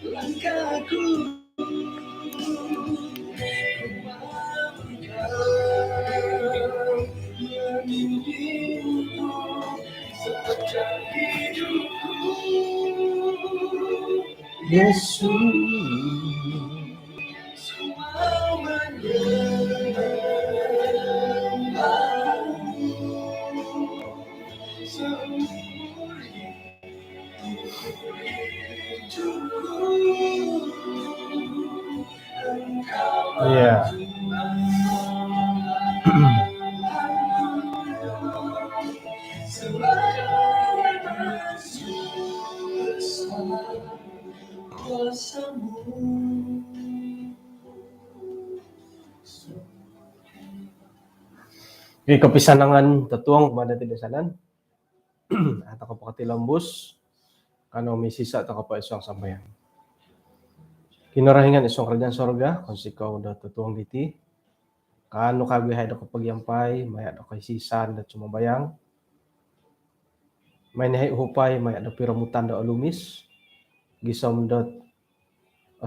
langkahku membimbingku sepanjang hidupku. Yesus, semua menyembahmu seumur hidupku. Iya. Oke, kepisanangan tetuang kepada tidak sanan atau kapakati lembus karena misi sak atau kapak isong sampai kinarahingan isong kerajaan sorga konsi kau udah tetuang diti kanu kabe hay do kapagyampay mayat do kay sisan da cuma bayang may nahay hupay mayat do piramutan do alumis gisom dot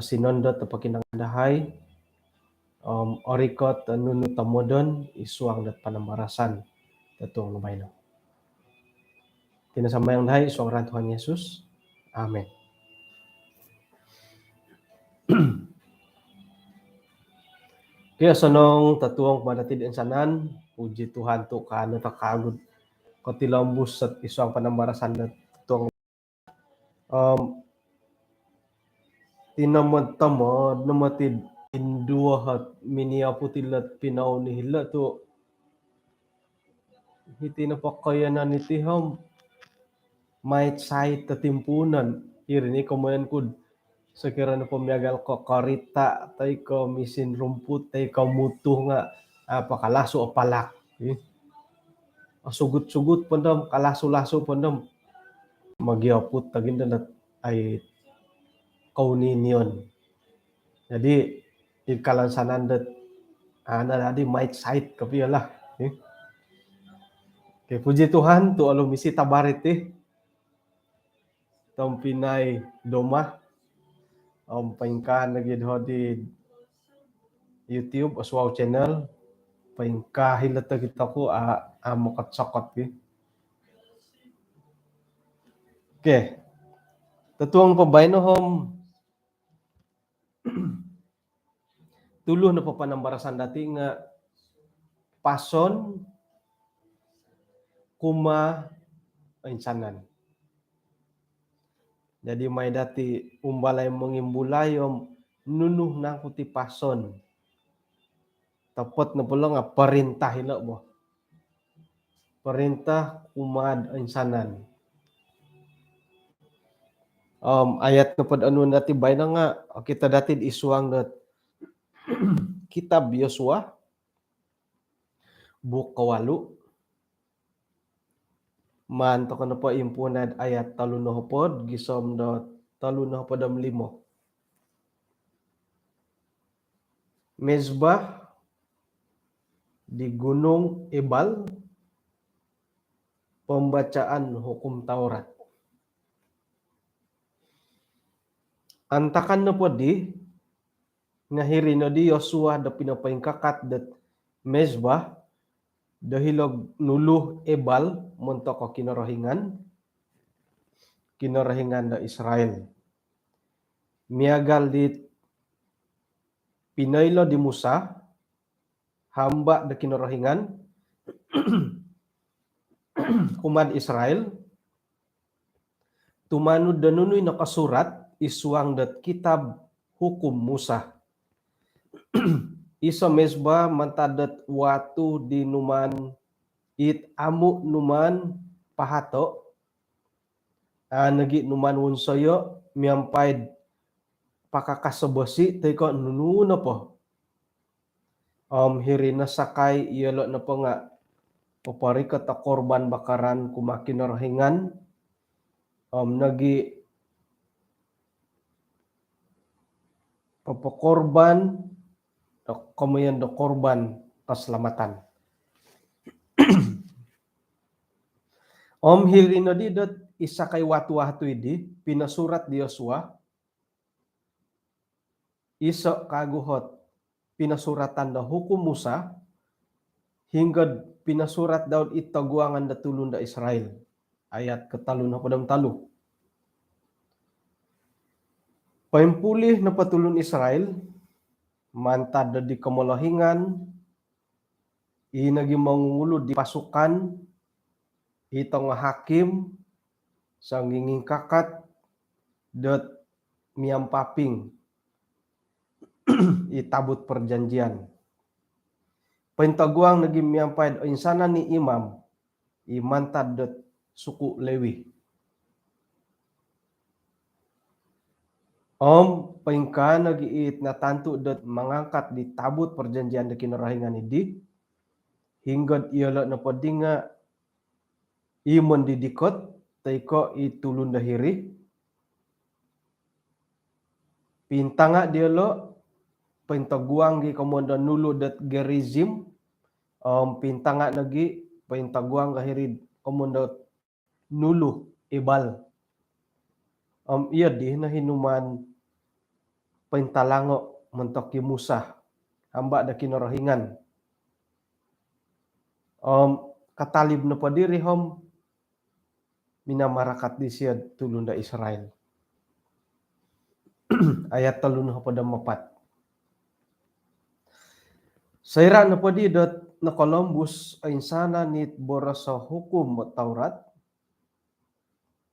sinon dot pakinangdahay orikot nunu tamodon isuang dot panambarasan tetuang lumayno. Tinasambayang dahay isuang ran Tuhan Yesus. Amen. Kaya sanong tatuang kepada tidak insanan, puji Tuhan tu kanu takagud kotilambus at isuang panambarasan na tuang tinamad-tamad namatid induahat miniaputilat pinaw ni hila tu hiti napakayanan iti ham may sait tatimpunan irini kumayan kud sekiranya pemiagal ko karita tay ko misin rumput tay ko mutuh nga pakalaso apalak sugut-sugut pandam kalaso-laso pandam magyaput tagindalat ay kauninion. Jadi ikalan sanandat nadi might site kapiyalah. Okay, puji Tuhan tu alo misi tabarit tom pinay doma paingkan lagi di YouTube aswaw channel paingka hilata kita ko makot-sakot Okay. Tetuang pambayno hom tuluh na papanambarasan dati nga pason kuma insanan. Jadi may dati umbalay mangimbulayom nunuh na kuti pason. Tapot na pula nga perintah hila mo. Perintah kumad insanan. Ayat kapad anu dati bay na nga kita dati isuang dat kitab Yosua buk kawalu man to kana pa impunad ayat 30 gisom dot 35 Mezbah di Gunung Ebal pembacaan hukum Taurat. Antakan na po di ngahiri na di Yosua da pinapaingkakat dat Mezbah dahilog nuluh Ebal monto ko kinarahingan da Israel. Miagal di pinaylo di Musa hamba da kinarahingan kumad Israel tumanud da nunoy nakasurat isuang dat kitab hukum Musa. Isa Mezbah mantadat watu di numan it amu numan pahato nagi numan wunsoyo miampaid pakakasabasi tay ko nununa po hirina sakay iyalo na po nga paparikat ta korban bakaran kumakinarahingan nagi papakorban kamayan do korban kaselamatan. Hirino di dot isa kay watu-watu idi pinasurat di Yosua iso kaguhot pinasuratan da hukum Musa hingga pinasurat daun ita guangan da tulun da Israel. Ayat ketalun hapadam talu. Paimpulih na patulun Israel mantad da di kemolohingan inagi mangungulud di pasukan itong hakim sangginging kakat dot miampaping itabut perjanjian. Paintaguang nagi miampay insana ni imam imantad dot suku Lewi. Paingka nagiit na tantu dot mangangkat di tabut perjanjian da kinarahingan idi hingga iala na padinga imon didikot taiko itulun dahiri pintanga dialo paintaguang gi komoda nulu dat gerizim pintanga nagi paintaguang kahiri komoda nulu ibal iya di na hinuman paintalango mentok ki Musa hamba da kinarahingan katalib na padiri minamarakat di siya tulun da Israel. Ayat talun hapada mapat. Saira na padi dot na Columbus ainsana nit borasa hukum Taurat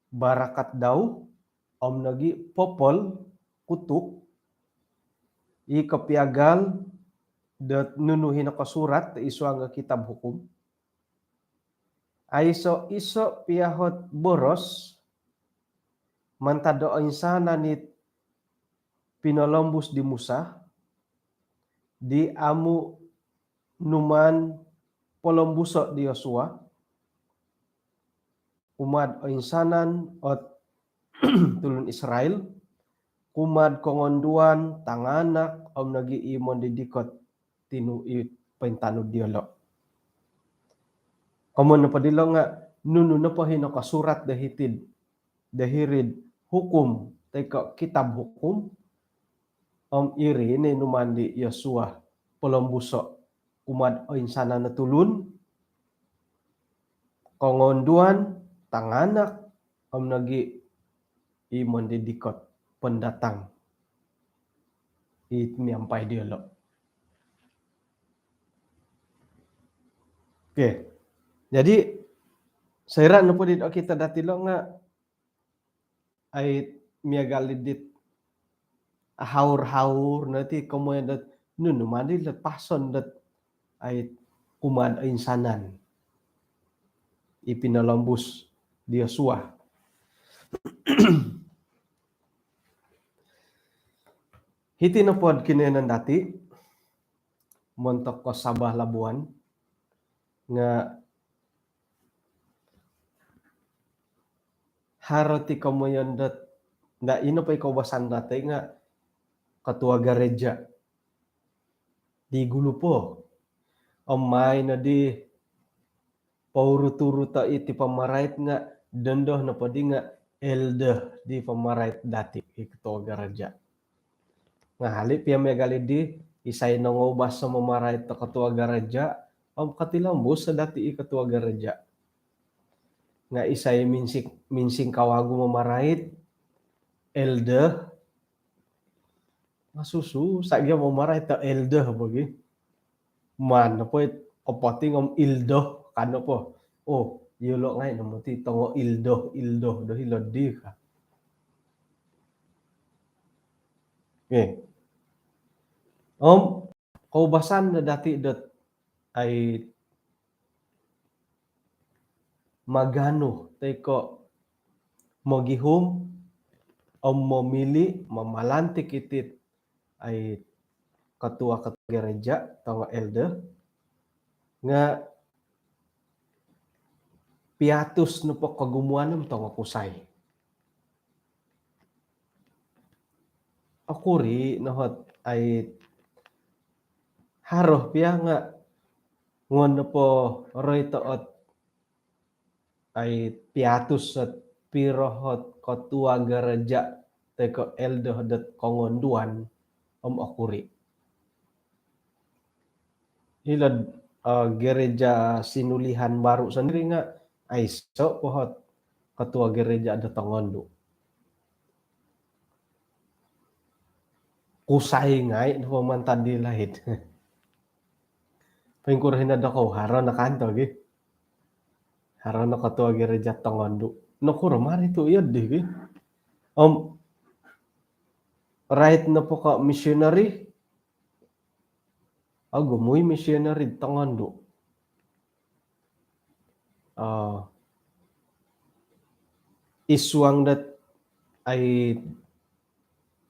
barakat daw nagi popol kutuk i kapiagal dot nunuhin na kasurat isu nga kitab hukum aiso iso piahot boros mantado ainsana nit pinolombus di Musa di amu numan polombuso di Yosua umad ainsanan ot tulun Israel kumad kongonduan tanganak nagi imon didikot tinuit paintanud dialo. Komon na padilo nga nunu na pahino kasurat dahirid hukum teka kitab hukum iri ni numandi Yosua polombuso umad insana na tulun kongonduan tanganak nagi imon didikot pendatang miampai dialog. Oke. Jadi saya rasa po dito kita datilo nga ay miagalidit haur-haur nanti kemudian dat nunu mandi dat pason dat ay kumad insanan ipinalombus di Yosua. Hiti na pod kinenan dati montok ko Sabah Labuan nga haroti kamoyan dat na ino pa ikaw basan dati nga ketua gereja di Gulupo omay na di pauruturu ta iti pamarait nga dendoh na padi nga elde di pamarait dati ketua gereja nga halip ya megali di isay nangobas sa mamarait ta ketua gereja katilambos sa dati ketua gereja nga isay minsing kawagu mamarait elde masusu sagya mamarait ta elde bagi man po opating ildo kano po yulo ngay namuti tongo ildo do hilodi ka. Okay. Kaubasan na dati dot ay magano teko mogihum momili mamalantik itit ay ketua gereja tongo elde nga piatus no po kagumuanem tongo kusay. Akuri nohot ay haroh pia nga ngono po roy toot ay piatus at pirohot ketua gereja teko elde dot kongonduan akuri. Hilad gereja Sinulihan Baru sendiri nga aiso pohot ketua gereja ada Tongondo. Kusay ngai no pamantad di lahid. Pengkurhin ada ko haro na kanto gi. Haro na ketua gereja Tongondo. No kurmari tu iya di gi. Right na po ka missionary. Gumui missionary Tongondo. Isuang dat ay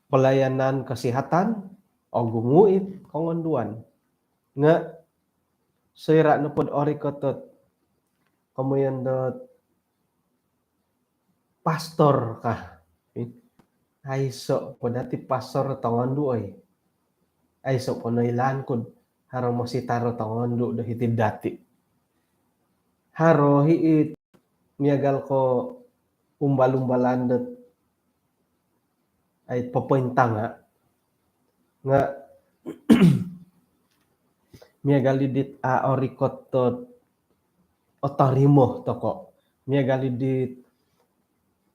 pelayanan kesehatan gumuit kongonduan nga sira na pod ori kotot kemudian dat pastor kah aiso po dati pastor Tongondo ay aiso po nailan kod haro masitaro Tongondo dahiti dati haro hiit miagal ko umbal-umbalan dat ay papointanga nga miagalidit orikot tot otarimo toko miagalidit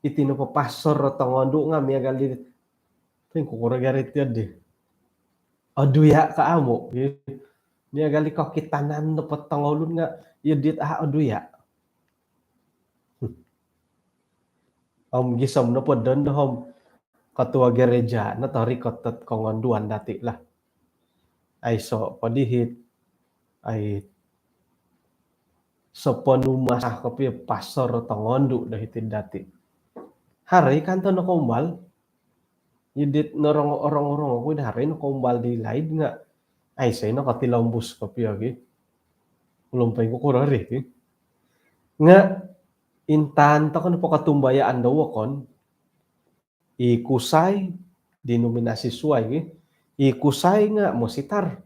itino pa pastor Tongondo nga miagalidit ping kukuragarit yadi oduya ka amo miagali ko kitanan no patangolun nga yadit oduya gisom no pod don hom ketua gereja na tarikot tot kongonduan dati lah ay so padihit ay sepenumas kopi pastor Tongondo dahiti dati hari kanto no kombal yudit norong orang aku hari no kombal di lain nga ay say no katilambus kopi lagi lumpay ko kurari nga intan to kan po katumbayaan daw kon ikusay denominasi suay ikusay nga mositar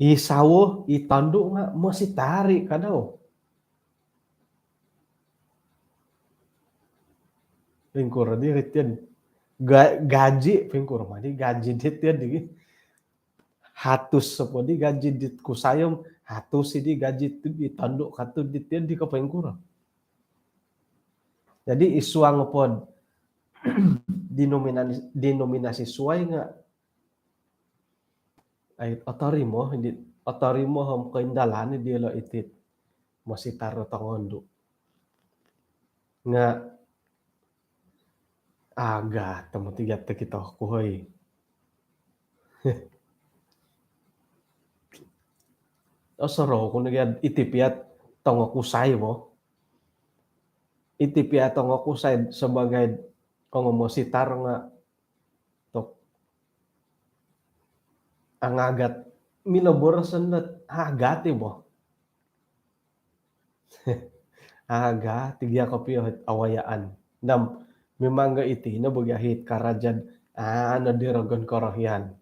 isawo itando nga mositari kadaw pengkur di ritian gaji pengkur madi gaji dit ya di hatus sepodi gaji dit kusayom hatus ini gaji itu ditanduk katu dit ya di kapengkur jadi isuang pod denominasi suai nga ay otorimo hom kaindalan di lo itit mositaro Tongondo nga aga tamo tigat kita kuhoy soro kung nagyad itipiat tongo kusay mo itipiat tongo kusay sebagai kung mositar nga tok ang agat milabораsan na agati mo aga tigya kapiyo awayaan nam memangga iti na bagahit karajad nadiragon korahyan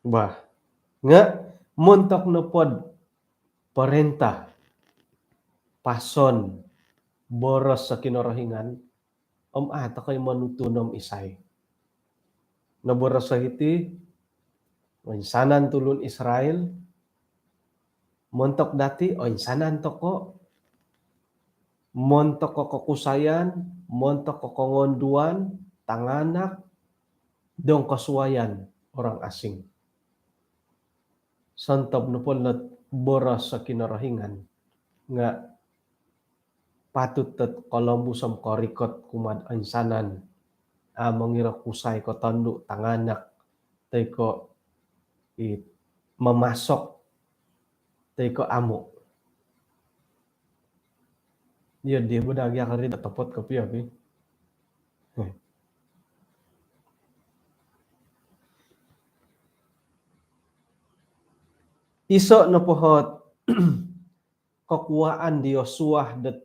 bah nga montok no pod parenta pason boros sa kinorahingan ata kay manutunom isay naboros sa hiti insanan tulun Israel montok dati insanan toko montok ko kusayan montok ko kongonduan tanganak dong kasuwayan orang asing santob no po na boros sa kinarahingan nga patut tet Columbus am korikot kumad insanan mangira kusay ko tanduk tanganak tay ko mamasok tay ko amo dia budagi akari datapot kapi abi iso na pohot kakuaan di Yosua dat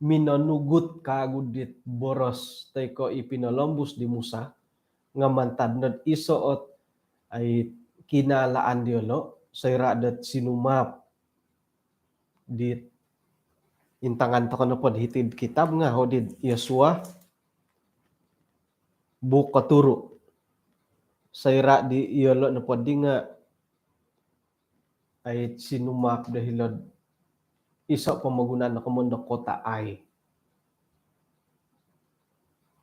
minanugut kagudit boros tay ko ipinalombus di Musa nga mantadnod isoot ay kinalaan di lo sayra dat sinumap di intangan to kono pod hitid kitab nga hodid Yosua buka turu saira di iolo na podinga ay sinumak dahil isa pamagunan na kamundo kota ay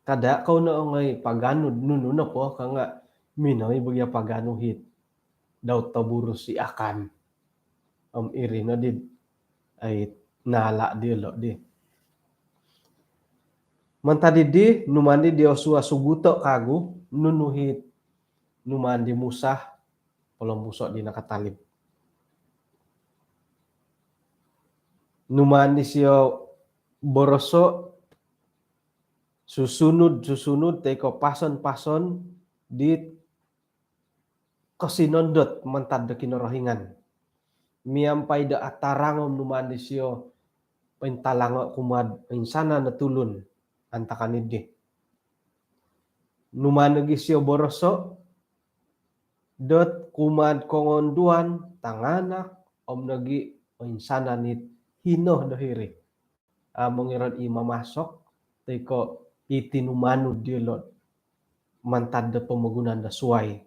kada kau na ngay pagano nuno na po ka nga minoy bagya pagano hit daw taburo si akan iri na did ay nala di lo di mantadi di numandi di osua suguto kagu nunuhit numandi musah polong busok di nakatalib numandi siyo boroso susunod teko pason di kasinondot mantad da kinorohingan miampay da atarangom numandi siyo pintalango kumad insana natulun antakanid numanagi siyo boroso dot kumad kongonduan tanganak nagi insana nit hinoh dahiri mengiran mamasok teko itinumanu dilot mantad da pemagunan da suai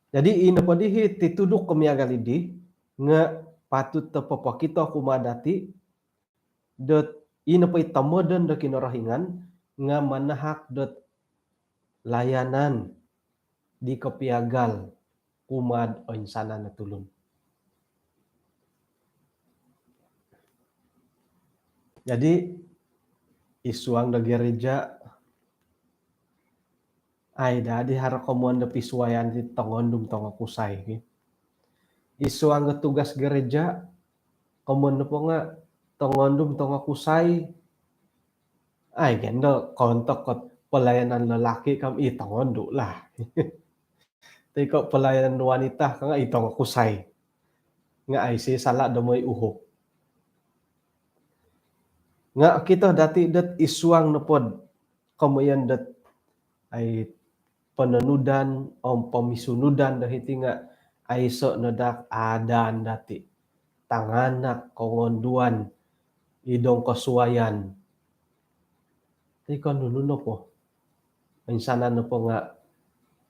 jadi ina padihi tituduk kemiagalidi nga patut tepopokito kumadati dot ina pa itamodan da kinorohingan nga manahak dot layanan di kepiagal kumad o insana natulun. Jadi isuang da gereja ay dadi hara komuan da pisuayan di tongondum tonga kusay. Isuang da tugas gereja komuan po nga tongondum tonga kusay ay gendo kontok kot pelayanan lalaki kam itongondo lah. Tiko pelayanan wanita ka nga itong kusay. Nga ay si sala damoy uhop. Nga kita dati dat isuang napod kamayan dat ay pananudan o pamisunudan dahiti nga ay so nadak adan dati tanganak kongonduan idong kasuwayan tiko nununo po insana na po nga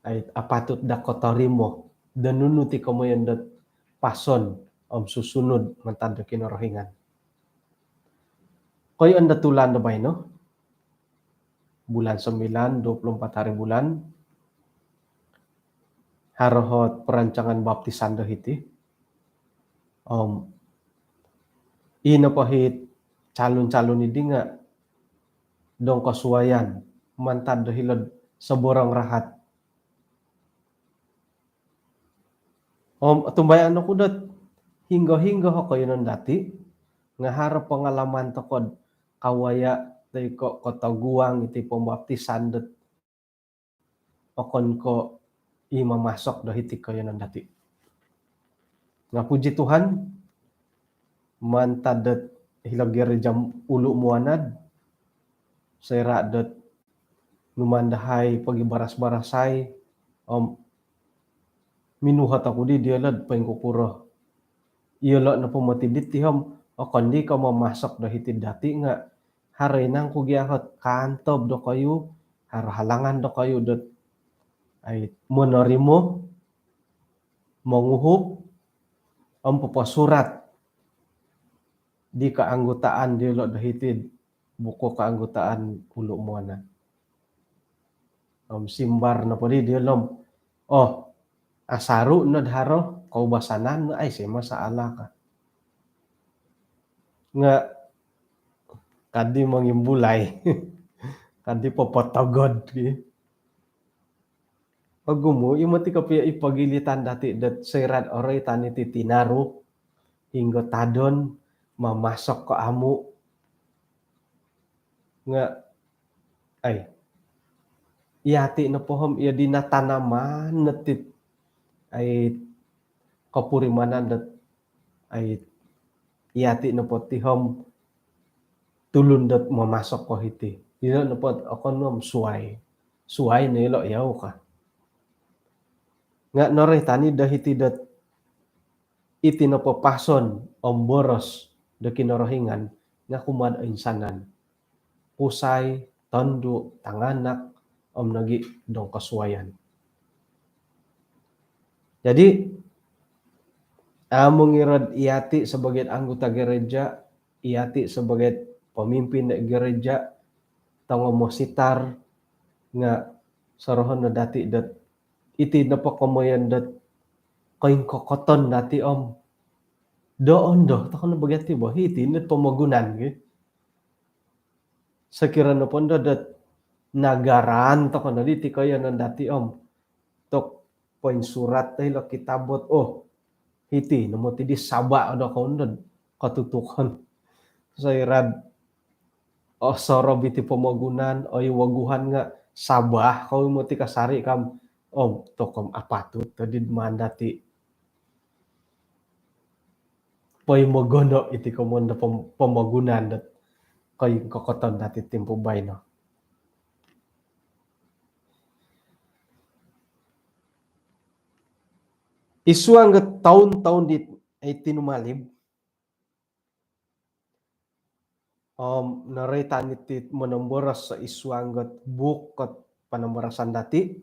ay apatut da kotorimo danunu ti kamayan dat pason susunod mantad da kinorohingan. Koy ang datulan na ba no? Bulan 9, 24 hari bulan. Harohot perancangan baptisan dahiti. Ina pahit calon-calon ini nga dong kasuwayan mantad dahilod sa borang rahat. Tumbayan ako dat hingga ho kayo ng dati nga harap pengalaman tokod kawaya teko kotaguang iti pembaptisan det okon ko mamasok dahiti kayo ng dati. Nga puji Tuhan mantad det hilag gereja ulo muanad sera det numandahay pagibaras-barasay minuhat ako di dialad pengkupuro iyolo na pumatidit tihom o kundi ka mamasok dahiti dati nga haray nang kugyahot kantob do kayo halangan do kayo dot ay monorimo manguhup ang papasurat di kaanggotaan dilo dahiti buko kaanggotaan ulo mo na simbar na po di dilom asaru na dharo kaubasanan ay sema sa alaka nga kadi mangimbulay kadi popotogod pagumo imati kapya ipagilitan dati dat serat oray tani titinaru hingga tadon mamasok ko amu nga ay iyati na pohom iya dinatanaman natit ay kapurimanan dat ay iyati na po tihom tulun dat mamasok ko hiti. Dino na po ako nom suway na ilo yaw ka. Nga noray tani dahiti dat iti na po pason boros da kinorohingan nga kumad insanan. Pusay tandu tanganak om nagi dong kasuayan. Jadi mengirad iati sebagai anggota gereja, iati sebagai pemimpin gereja, tango mo sitar nga sarohon na dati dat iti napakomoyan dat kain kokoton dati om. Doon do, takon na bagati bo, hiti net pamagunan gitu. Sekiranya pun dat nagaran takon na diti kaya nan dati om. Tok poin surat tayo lo kitabot, oh hiti namo ti di saba ada kaundan katutukan sairad soro biti pamagunan o waguhan nga sabah kau mo ti kasari kam om tokom apatut tadi mandati poi mogono iti komonda pamagunan dat kay kokoton dati tempo bay no. Isuang tahun-tahun di tinumalib narita niti menomboras sa isuanggat bukot panambarasan dati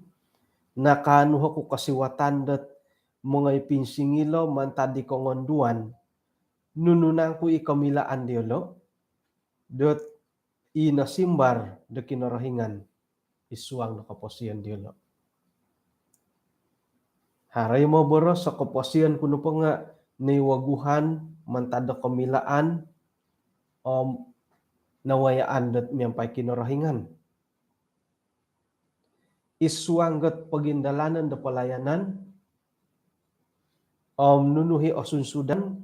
nakanuha ko kasiwatan dat mga ipinsingilo mantadi kongonduan nununang ko ikamilaan diolo dot inasimbar de kinarahingan isuang nakaposian diolo. Haray mo boros sa kaposian kuno pa nga niwaguhan mantada kamilaan nawayaan dat miyang kinarahingan. Isuanggat pagindalanan da pelayanan nunuhi osunsudan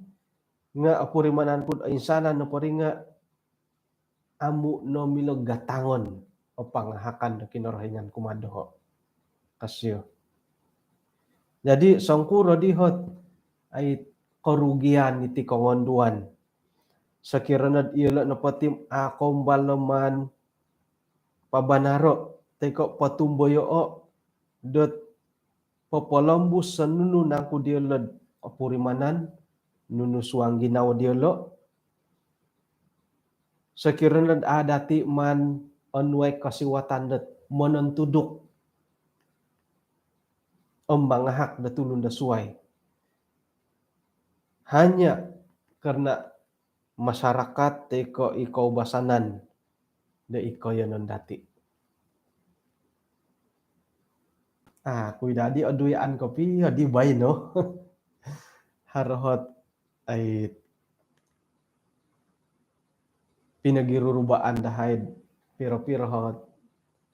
nga apurimanan pud insana na pari nga amu no milog gatangon o pangahakan da kinarahingan kumadoho kasyo. Jadi sangkuro dihot ay kerugian iti kongonduan. Sekiranya ila napatim akom balaman pabanaro teko patumboyo o dot popolambus sa nunu nangku diolad apurimanan nunu suang ginaw diolo. Sekiranya adati man onway kasiwatan dat menentuduk mangahak da tulun da suway. Hanya karena masyarakat teko ikaw basanan da ikaw yanon dati. Kuy dadi aduyaan kopi di bay no. Harohot ay pinagirurubaan dahay piro-piro hot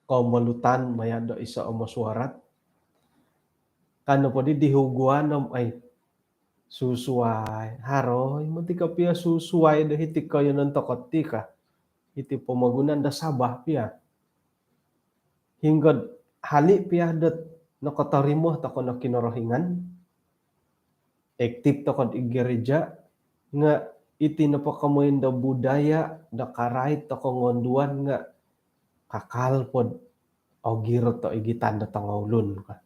malutan mayado isa o masuarat. Kano po di dihuguan ay susuway. Haroy, matika pia susuway da hiti kayo ng tokot tika. Hiti pamagunan da sabah pia. Hinggod hali pia dat nakotarimo tako na kinarahingan. Ektik tako di gereja nga iti napakamoyin da budaya da karait tako ngonduan nga kakal pod o giro to igitan da tangawlun ka.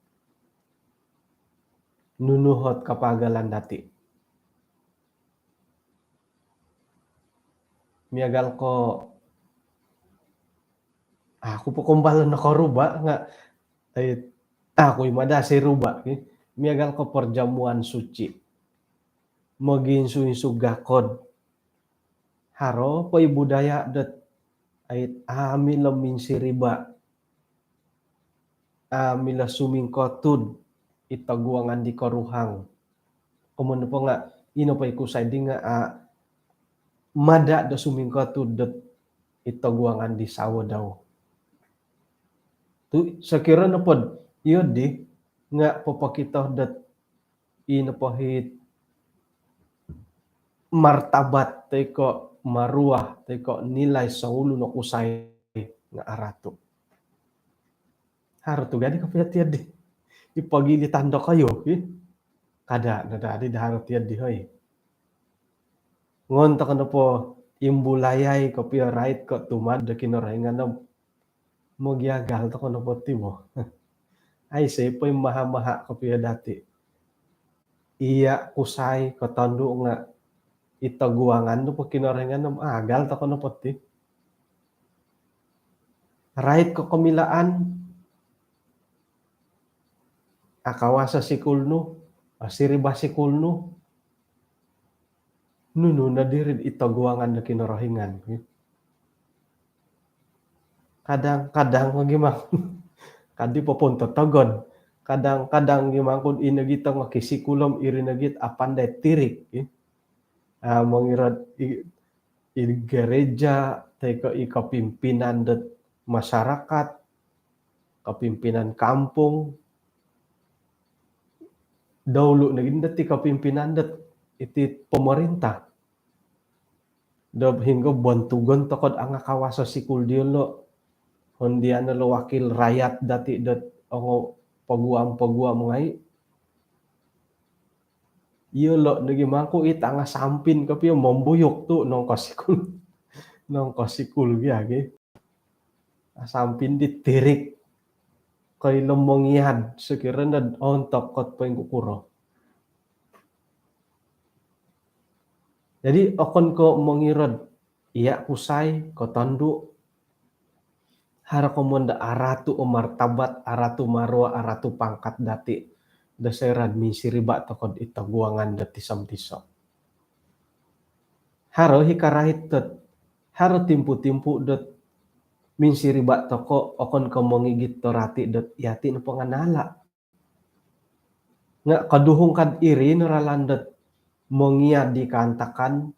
Nunuhot kapagalan dati. Miagal ko ako po kumbalan na karuba nga ay ako'y madasi ruba. Miagal ko perjamuan suci. Maginsu-insu gakod. Haro pa'y budaya dat ay amila minsi riba. Amila sumingkotud itaguangan di karuhang. Kumun po nga ino pa'y kusay di nga mada da sumingkotud dat itaguangan di sawa daw. Tu sakira na pod iyo di nga papakita dat ino pahit martabat teko maruah teko nilai sa ulo na kusay nga arato. Haro to gani kapiyat di ipagili tanda kayo kada nadadi daharo tiad di hoy. Ngon ta kana po imbulayay kapia right ko tumad da kinarahingan na mogyagal ta kana po timo. Ay say po maha-maha kapia dati. Iya kusay katando nga itaguangan no po kinarahingan na agal ta kana po ti. Rait ko kamilaan akawasa sikulnu asiriba sikulnu nunu nadirin itaguangan na kinarahingan. Kadang-kadang gimana kadi papunta tagon kadang-kadang gimangkun inagita nga kisikulam irinagit apandai tirik mangirad i gereja teka ikapimpinan dat masyarakat kapimpinan kampung dahulu naging dati kapimpinan dat iti pemerintah dab hingga bantugan tokod ang kawasa sikul diyo hondian na wakil rakyat dati dat ang paguam ngai iya lo nagi mangku ita nga sampin kapi membuyuk tu nong kasikul biage sampin ditirik kay lemongian sekiranya ontok kot pengkukuro. Jadi okon ko mengirad iya kusai ko tandu hara komonda aratu martabat aratu marwa aratu pangkat dati daseran misiriba tokod itaguangan dati samtiso. Haro hikarahit tet haro timpu-timpu dat minsiriba toko okon ko mengigit torati dat yati na panganala. Nga kaduhong kad iri naralandat mengiad di kantakan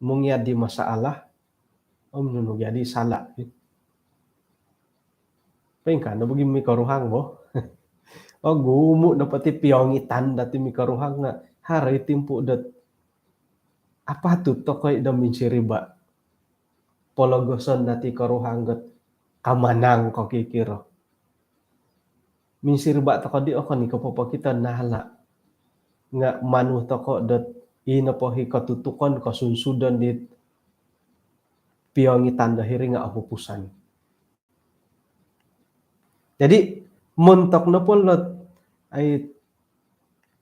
mengiad di masalah nunu jadi salah. Pengka na bagi mikaruhang mo. Gumu dapati piongitan dati mikaruhang nga hari timpu dat apa tu tokoy da minsiriba pologoson dati karuhang gat kamanang ko kikiro. Minsiriba toko di okon iko kita nahala nga manuh toko dat ina po hikatutukon kasunsudan di piongitan dahiri nga apupusan. Jadi montok na polot ay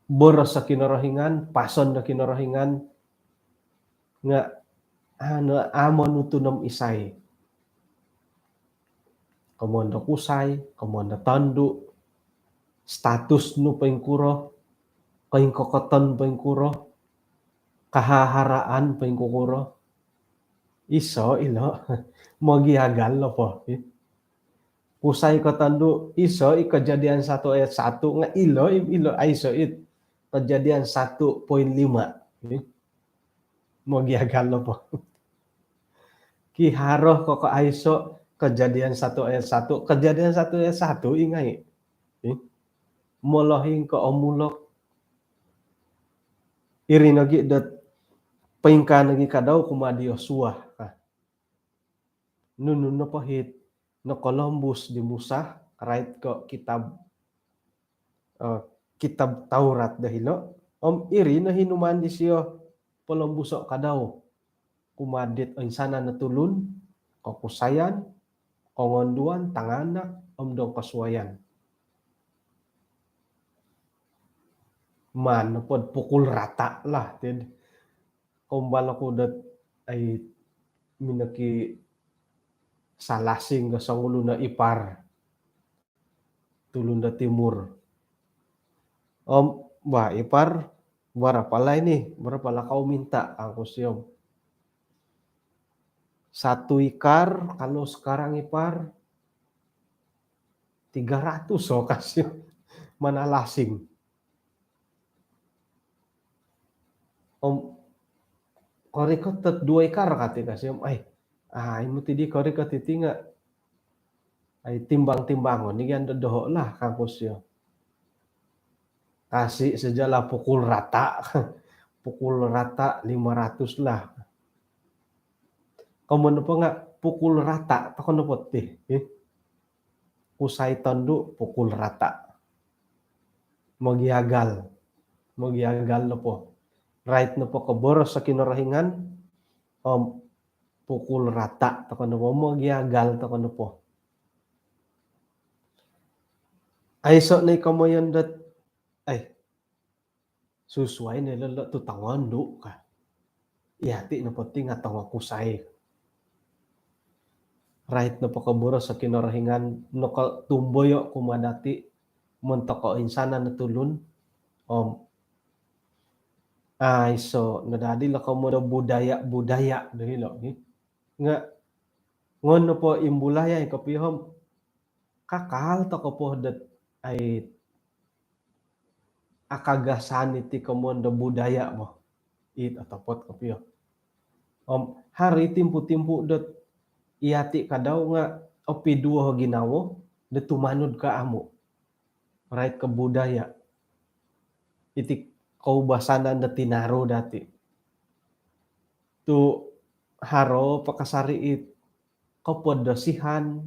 boros sa kinarahingan, pason na kinarahingan nga amon utunom isay. Kamonda kusay, kamonda tandu, status no pengkuro, kaing kokoton pengkuro, kahaharaan pengkukuro. Iso ilo magiagal lo po. Kusay ko tandu iso ikajadian 1 ayat 1 nga ilo aiso it kejadian 1.5 magiagal lo po. Kiharoh ko aiso kejadian 1 ayat 1 kejadian 1 ayat 1 ingay molohing ko omulok iri nagi dat pengka nagi kadaw kumadi Yosua nunu no pahit no Columbus di Musa right ko kitab Taurat dahilo iri na hinuman di siyo Columbus kadaw kumadit ang sana natulun kusayan kongonduan tanganak dong kasuayan man pod pukul rata lah tid kumbala ko dat ay minaki salasing ka sangulo na ipar tulun da timur ipar berapa lah kau minta aku siom 1 ikar kalau sekarang ipar 300 kasih mana lasing koriko tet 2 ikar kati kasih imo tidi koriko titinga ay timbang-timbangon ni ganda doho lah kampus yo kasih sejala pukul rata 500 lah kamu po nga pukul rata takon po ti kusay tandu pukul rata magiagal no po right no po kaboros sa kinarahingan pukul rata takon po magiagal takon po ay so na ikamoyan dat ay susuay nila to tangondo ka yati na po ti nga tango kusay right no pakaburo sa kinarahingan no ka tumboyo kumadati montoko insana na tulun ay so nadadi la ko mo budaya dahilo nga ngon no po imbulaya ko pihom kakal to ko po dat ay akagasan iti komondo budaya mo it atapot ko piyo hari timpu dat iati kadaw nga opi duo ginawo da tumanod ka amo right ka budaya iti kaubasanan na tinaro dati tu haro pakasari it kapodasihan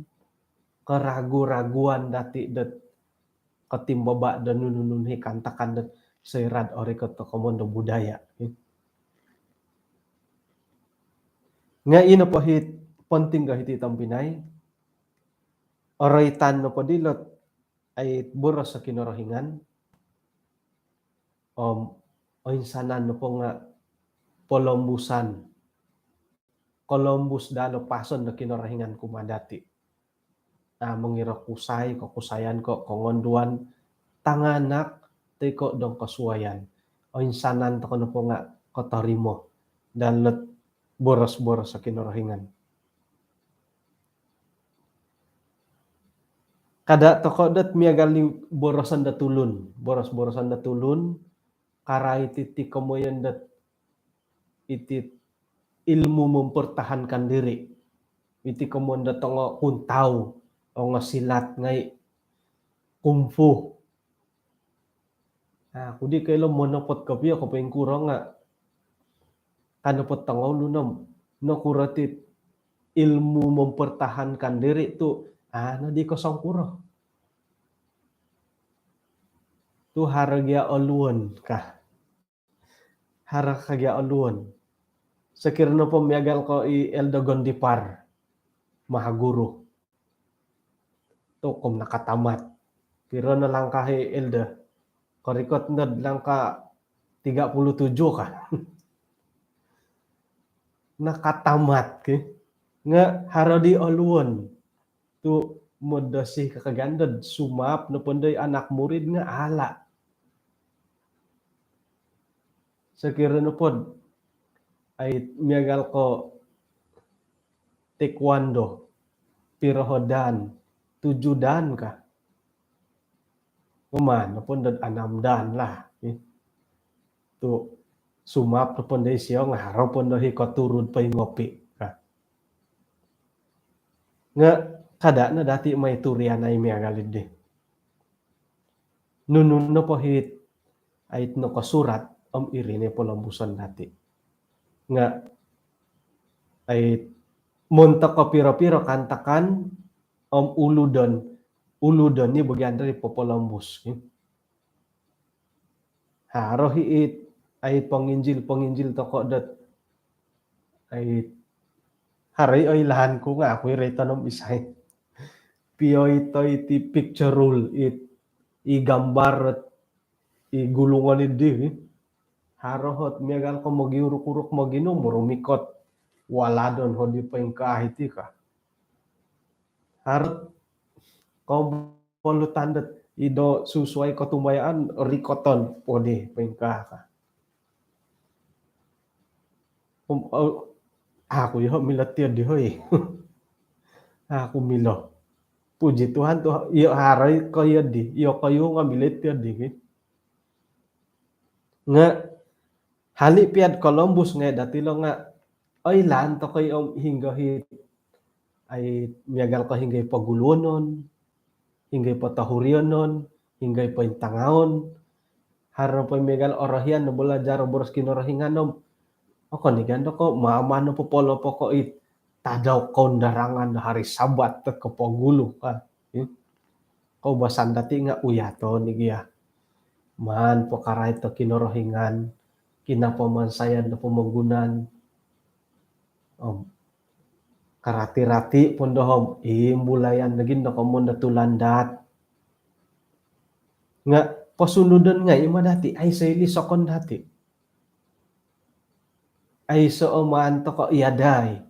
keragu-raguan dati dat katimbaba dan nununhi kantakan dat seirad ori koto komondo budaya nga ino pahit penting gahit itang Pinay oraitan no padilot ay buros sa kinarahingan o insanan no po nga Columbus dalo pason na kinarahingan kumadati mangira kusay kusayan ko kongonduan tanganak teko dong kasuayan o insanan to kono po nga kotarimo dalot boros-boros sa kinarahingan kada toko dat miagali borosan da boros-borosan da tulun karai titi komoyan dat iti ilmu mempertahankan diri iti komon da tongo kuntau o nga silat ngay kungfu kudi kailo monopot kapiyo ko pengkuro nga kanopot tongo lunom no kuratit ilmu mempertahankan diri tu di kosong kuro tu haragya oluan ka harakagya oluan sekirno po miagal ko i Eldogon Dipar mahaguro to kom nakatamat pero na lang kahe Elda korikot na lang ka 37 ka nakatamat ke nga haradi oluan tu modasi kakagandad sumap no ponday anak murid nga ala sekirno pod ay miagal ko taekwondo pirohodan 7 dan ka kuman pun dan 6 dan lah tu sumap pun day siya nga haraw pun dahi ko turun pa ngopi ka nga kada na dati may turian ay miagalid de nunun no pahit ay no kasurat irine Polambusan dati nga ay monta ko piro-piro kantakan uludon ni bagian dari Popolambus haro hiit ay penginjil toko dat ay hari ay lahan ko nga ako ireta nom isay piyo ito iti picture rule igambar igulungan idi harohot miagal ko magiuruk-uruk maginom rumikot waladon hodi pengkahiti ka harot ko polutandet ido susuai ko tumayaan rikoton podi pengkah ka aku yo milatir di hoy aku milo puji Tuhan tuh iyo haray kaya di iyo kayo nga milatir di nga hali piad Columbus nga datilo nga ay lan to kayo hingga hit ay miagal ko hinggay pagulunon hinggay patahurionon hinggay paintangaon harap pa miagal orahian na bola jaro boros kinorahinganom ako ni ganda ko maamano po polo po ko tadaw kondarangan na hari Sabat at kapagulo ka kau basan dati nga uyato ni giya man po karay to kinorohingan kinapamansayan na pamagunan karati-rati pondohom imbulayan naging nakamon na tulandat nga pasunudan nga ima dati ay sayli sokon dati ay so man to ko iyaday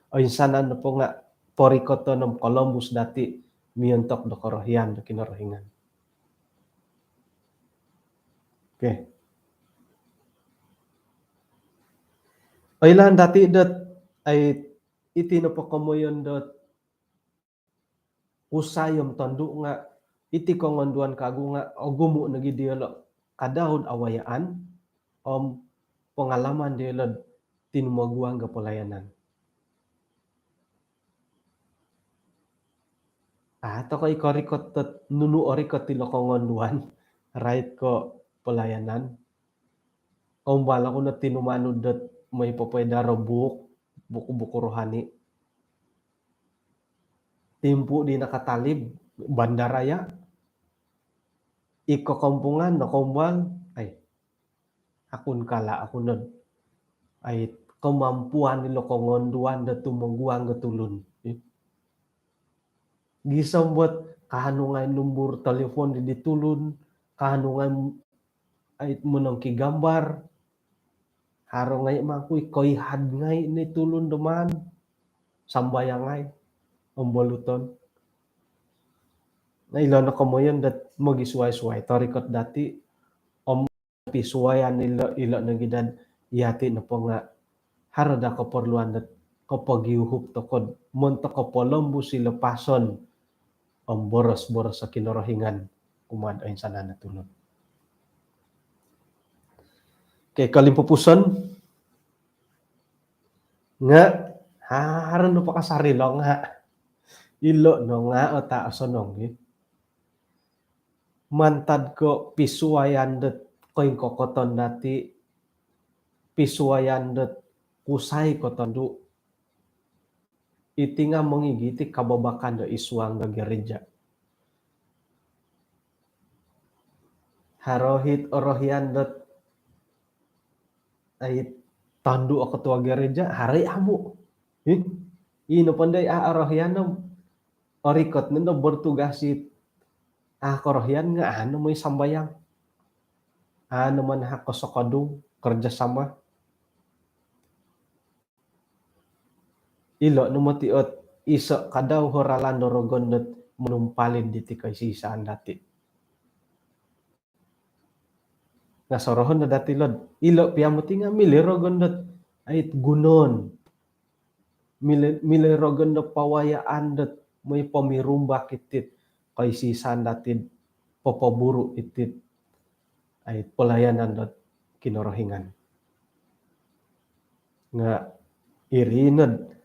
o insanan na po nga porikoto nom Columbus dati miontok do korohian do kinorohingan. Oke. Oilan dati dot ay iti no pakomoyon dot usayom tondu nga iti kongonduan kagu nga ogumu nagi dialog kadahon awayaan om pengalaman dialog tinumaguang ga pelayanan. Atau kay korikot nunu orikot ti lokongonduan right ko pelayanan. Ombala ko na tinumano dot may papayda buku-buku rohani. Timpu di nakatalib bandaraya iko kampungan nakombal ay akun kala akunon ay kemampuan ni lokongonduan da tumuguang gatulun. Gisambot kahanungay numbur telepon di ditulun, kahanungay ay munong kigambar, haro ngay makuy koy had ngay ni tulun duman, sambayang ngay, umboluton. Na ilo na kamoyan dat magisuay-suay, torikot dati, pisuayan ilo na gidad, yati na po nga, haro da kaporluan dat kapagiuhup tokod, monto kapolombo sila pason, boros-boros sa kinorohingan kumad ayon sana natulog. Kay kalimpupuson nga haron no pakasarilo nga ilo no nga o taasonong mantad ko pisuayan dat koy kokoton dati pisuayan dat kusay ko tondu iti nga mongigiti kababakan da iswang da gereja. Harohit orohian dat ay tandu ako tua gereja hari amu. Ino panday arohianom orikot nendo bertugasit korohian nga ano may sambayang. Ano man hako sokadung kerjasama. Ilo numatiot iso kadaw horalan dorogon dat menumpalin di tikay sisaan dati. Nasorohon na dati lod. Ilo piamuti nga milirogon dat ay gunon. Milirogon dat pawayaan dat may pamirumbak itit kay sisaan dati popoburu itit ay pelayanan dat kinorohingan. Nga irinad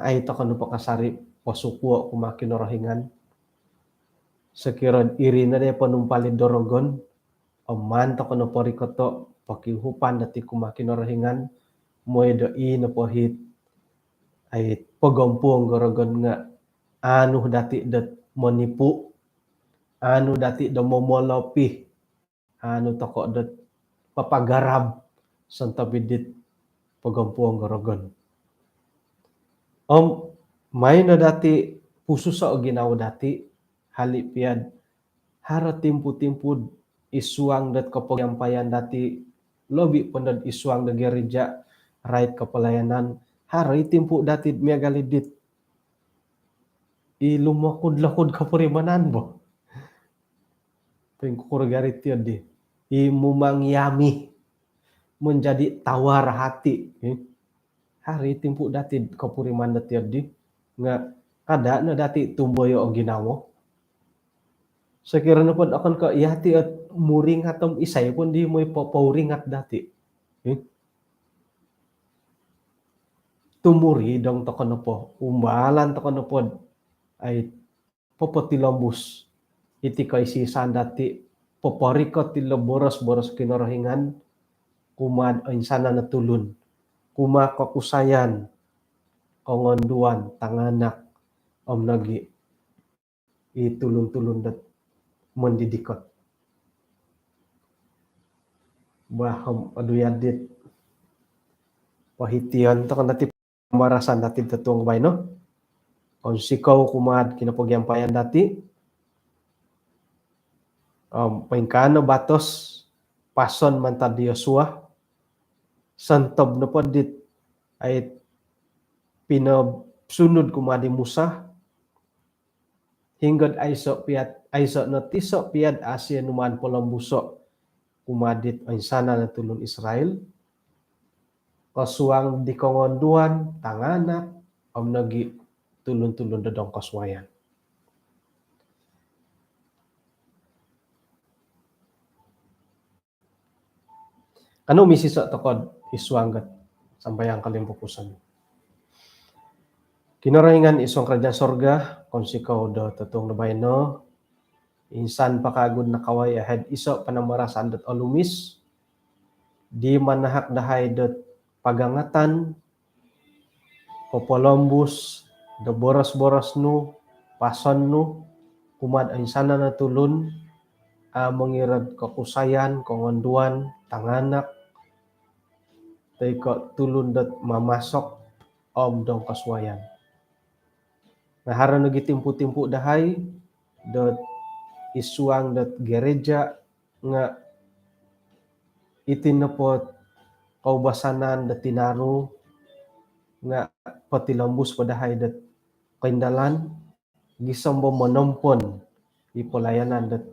ay to kanu pakasari pasukuo kumakinorohingan. Sekirad irina de panumpalin dorogon oman to kanu porikoto pakihupan dati kumakinorohingan moy doi na pohit ay pagampung gorogon nga anu dati dat monipu anu dati da momolopi anu toko dat papagarab santabidit pagampung gorogon. May na dati puso sa ginawa dati halipiad hara timpu-timpud isuang dat kapagyampayan dati lobi pandad isuang da gereja right kapelayanan hari timpu dati miagalidit ilumokod-lakod kapurimanan bo pengkurgarit yun di imumangyami menjadi tawar hati hari timpu dati kapuriman dati di nga kada na dati tumboyo o ginawo sekiranya pun akan ka yati at muring atom isay pun di mo'y papauring at dati tumuri dong tokono po umbalan tokono po ay popotilambus iti kay sisan dati poporikot tilo boros-boros kinorohingan kumad ay sana natulun kumakakusayan kongonduan tanganak nagi itulun-tulun dat mendidikot baham aduyadit pahitian to kanati pamarasan dati tatuang bay no on sikaw kumad kinapagyampayan dati pengkano batos pason mantad Yosua santob na po dit ay sunod kumadi Musa hinggod aiso na tiso piad Asia numan polombuso kumadit ang sana na tulon Israel kasuang di kongonduan tangana om nagi tulun-tulun dodong kaswayan. Kano misisa tokod iswanggat sampai ang kalimpukusan. Kinorahingan isong kerajaan sorga konsikaw do tatong nabayno insan pakagod na kaway ahead iso panamarasan dot alumis di manahak dahay dot pagangatan popolombus do boros-boros nu pason nu kumad ang sana na tulun mangirad kakusayan kongonduan tanganak tay ko tulun dot mamasok om dong kaswayan. Nahara nagitimpu-timpu dahay dot isuang dot gereja nga itinapot kaubasanan dot tinaru nga patilambus padahay dot kaindalan gisombo monompon ipolayanan dot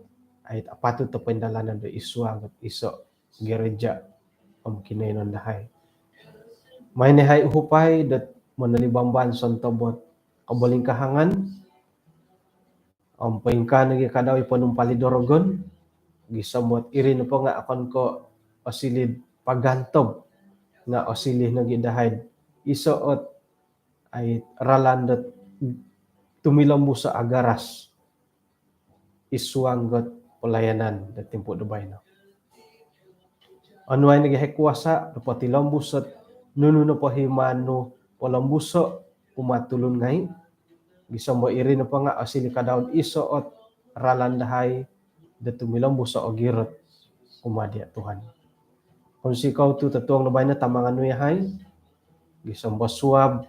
ay patut to paindalanan dot isuang dot iso gereja om kinainon dahay. May nehay uhupay dot manalibamban son tobot kabalingkahangan ang paingka nagi kadaw ipanumpali dorogon gisamot irin po nga akon ko osilid pagantob nga osilih nagi dahyd isuot ay ralandet tumilambo sa agaras isuanggot pelayanan da tempo dubay no. Anuay nagi hekwasa dapat tilambusot nunu na pahimano polambuso umatulun ngay gisambo irin pa nga asili kadaud isuot ralandahay da tumilambo sa ogirot kumadya Tuhan. Kung sikaw tu tatuang nabay na tamangan no yahay gisambo suab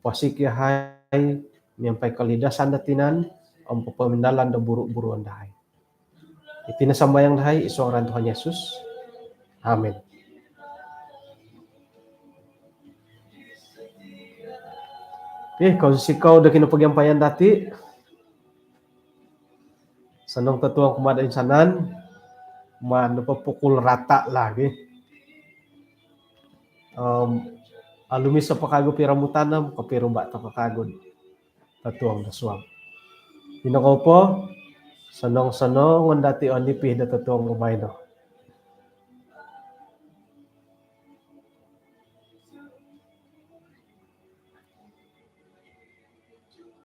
pasikyahay miyampay kalidasan datinan ang papamindalan da buru-buruan dahay. Itinasambayang dahay isuang Tuhan Yesus. Amen. Kung sikaw da kinapagyampayan dati sanong tatuang kumadain sanan napapukul rata lagi. Alumis sa pakagod piramutanam kapiro bata pakagod tatuang naswag. Pinako po sanong-sanong dati onipih da tatuang rumayno.